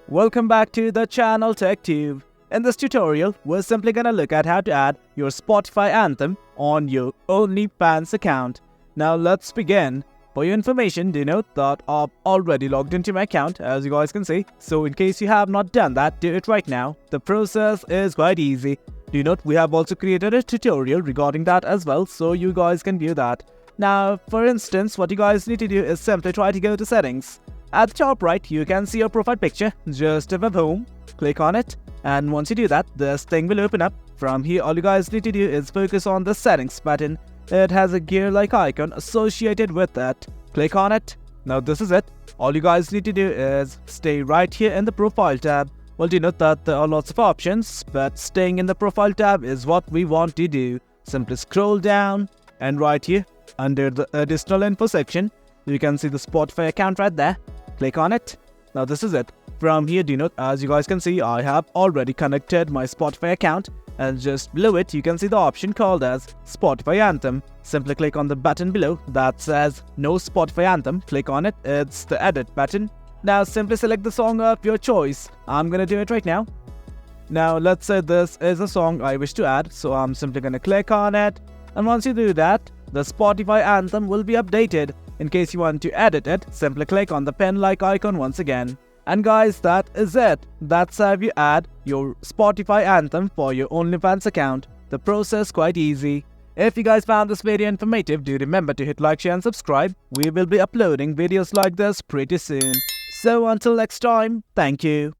Welcome back to the channel TechTube. In this tutorial, we're simply gonna look at how to add your Spotify Anthem on your OnlyFans account. Now let's begin. For your information, do note that I've already logged into my account, as you guys can see. So in case you have not done that, do it right now. The process is quite easy. Do note we have also created a tutorial regarding that as well, so you guys can view that. Now, for instance, what you guys need to do is simply try to go to settings. At the top right, you can see your profile picture. Just above home, click on it, and once you do that, this thing will open up. From here, all you guys need to do is focus on the settings button. It has a gear-like icon associated with it. Click on it. Now this is it. All you guys need to do is stay right here in the profile tab. Well, do note that there are lots of options, but staying in the profile tab is what we want to do. Simply scroll down, and right here, under the additional info section, you can see the Spotify account right there. Click on it. Now this is it. From here, do note, as you guys can see, I have already connected my Spotify account, and just below it you can see the option called as Spotify Anthem. Simply click on the button below that says No Spotify Anthem. Click on it. It's the edit button. Now simply select the song of your choice. I'm gonna do it right now. Now let's say this is a song I wish to add, so I'm simply gonna click on it, and once you do that, the Spotify Anthem will be updated. In case you want to edit it, simply click on the pen-like icon once again. And guys, that is it. That's how you add your Spotify Anthem for your OnlyFans account. The process quite easy. If you guys found this video informative, do remember to hit like, share and subscribe. We will be uploading videos like this pretty soon. So until next time, thank you.